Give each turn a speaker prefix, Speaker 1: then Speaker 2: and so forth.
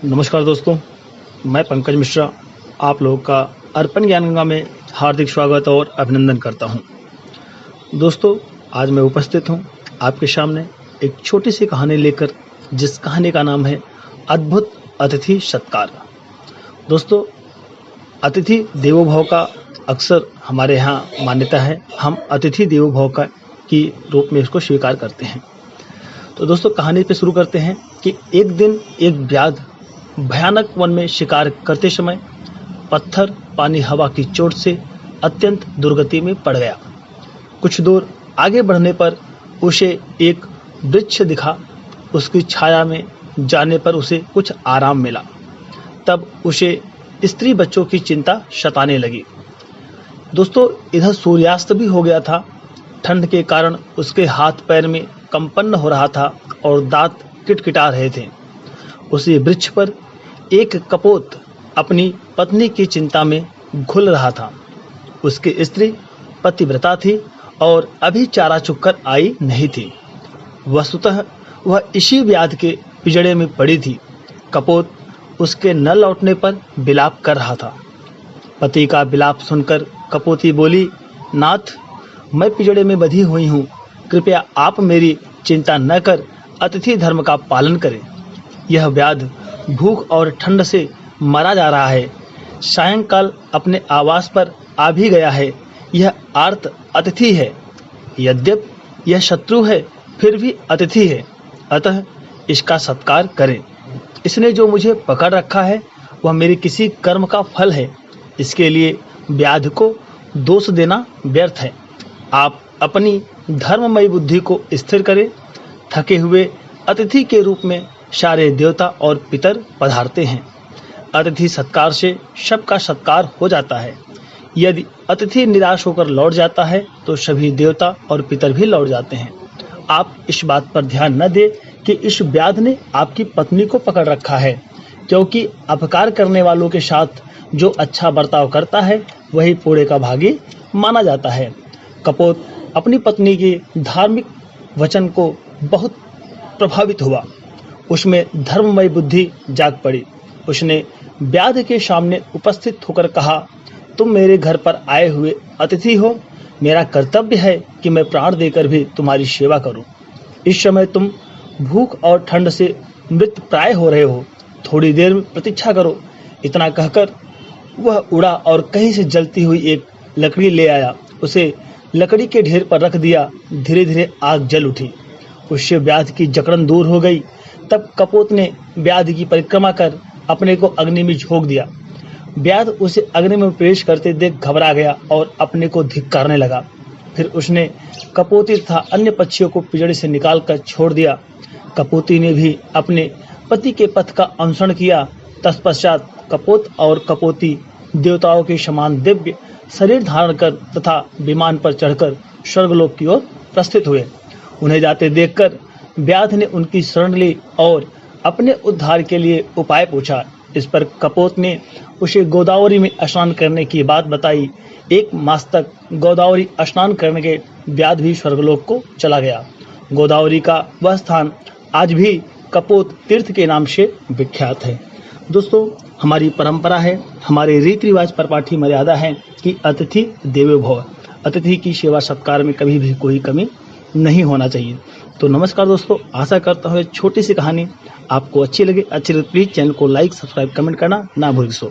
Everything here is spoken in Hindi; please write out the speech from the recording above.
Speaker 1: नमस्कार दोस्तों, मैं पंकज मिश्रा आप लोगों का अर्पण ज्ञान गंगा में हार्दिक स्वागत और अभिनंदन करता हूं। दोस्तों, आज मैं उपस्थित हूं आपके सामने एक छोटी सी कहानी लेकर, जिस कहानी का नाम है अद्भुत अतिथि सत्कार। दोस्तों, अतिथि देवो भव का अक्सर हमारे यहाँ मान्यता है। हम अतिथि देवो भव का की रूप में इसको स्वीकार करते हैं। तो दोस्तों, कहानी पे शुरू करते हैं कि एक दिन एक व्याध भयानक वन में शिकार करते समय पत्थर, पानी, हवा की चोट से अत्यंत दुर्गति में पड़ गया। कुछ दूर आगे बढ़ने पर उसे एक वृक्ष दिखा। उसकी छाया में जाने पर उसे कुछ आराम मिला। तब उसे स्त्री बच्चों की चिंता सताने लगी। दोस्तों, इधर सूर्यास्त भी हो गया था। ठंड के कारण उसके हाथ पैर में कंपन हो रहा था और दांत किटकिटा रहे थे। उसी वृक्ष पर एक कपोत अपनी पत्नी की चिंता में घुल रहा था। उसकी स्त्री पतिव्रता थी और अभी चारा चुगकर आई नहीं थी। वस्तुतः वह इसी व्याध के पिंजड़े में पड़ी थी। कपोत उसके न लौटने पर विलाप कर रहा था। पति का विलाप सुनकर कपोती बोली, नाथ, मैं पिंजड़े में बंधी हुई हूँ। कृपया आप मेरी चिंता न कर अतिथि धर्म का पालन करें। यह व्याध भूख और ठंड से मरा जा रहा है। सायंकाल अपने आवास पर आ भी गया है। यह आर्त अतिथि है। यद्यपि यह शत्रु है, फिर भी अतिथि है। अतः इसका सत्कार करें। इसने जो मुझे पकड़ रखा है वह मेरे किसी कर्म का फल है। इसके लिए व्याध को दोष देना व्यर्थ है। आप अपनी धर्ममयी बुद्धि को स्थिर करें। थके हुए अतिथि के रूप में सारे देवता और पितर पधारते हैं। अतिथि सत्कार से सबका सत्कार हो जाता है। यदि अतिथि निराश होकर लौट जाता है तो सभी देवता और पितर भी लौट जाते हैं। आप इस बात पर ध्यान न दें कि इस व्याध ने आपकी पत्नी को पकड़ रखा है, क्योंकि अपकार करने वालों के साथ जो अच्छा बर्ताव करता है वही पुण्य का भागी माना जाता है। कपोत अपनी पत्नी के धार्मिक वचन को बहुत प्रभावित हुआ। उसमें धर्ममय बुद्धि जाग पड़ी। उसने व्याध के सामने उपस्थित होकर कहा, तुम मेरे घर पर आए हुए अतिथि हो। मेरा कर्तव्य है कि मैं प्राण देकर भी तुम्हारी सेवा करूं। इस समय तुम भूख और ठंड से मृत प्राय हो रहे हो। थोड़ी देर में प्रतीक्षा करो। इतना कहकर वह उड़ा और कहीं से जलती हुई एक लकड़ी ले आया। उसे लकड़ी के ढेर पर रख दिया। धीरे धीरे आग जल उठी। उससे व्याध की जकड़न दूर हो गई। तब कपोत ने व्याध की परिक्रमा कर अपने को अग्नि में झोंक दिया। व्याध उसे अग्नि में प्रवेश करते देख घबरा गया और अपने को धिक्कारने लगा। फिर उसने कपोती तथा अन्य पक्षियों को पिंजड़े से निकालकर छोड़ दिया। कपोती ने भी अपने पति के पथ का अनुसरण किया। तत्पश्चात कपोत और कपोती देवताओं के समान दिव्य शरीर धारण कर तथा विमान पर चढ़कर स्वर्गलोक की ओर प्रस्थित हुए। उन्हें जाते देखकर व्याध ने उनकी शरण ली और अपने उद्धार के लिए उपाय पूछा। इस पर कपोत ने उसे गोदावरी में स्नान करने की बात बताई। 1 मास तक गोदावरी स्नान करने के व्याध भी स्वर्गलोक को चला गया। गोदावरी का वह स्थान आज भी कपोत तीर्थ के नाम से विख्यात है। दोस्तों, हमारी परंपरा है, हमारे रीति रिवाज परपाठी मर्यादा है कि अतिथि देवो भव। अतिथि की सेवा सत्कार में कभी भी कोई कमी नहीं होना चाहिए। तो नमस्कार दोस्तों, आशा करता हूँ छोटी सी कहानी आपको अच्छी लगे। प्लीज चैनल को लाइक, सब्सक्राइब, कमेंट करना ना भूलिए।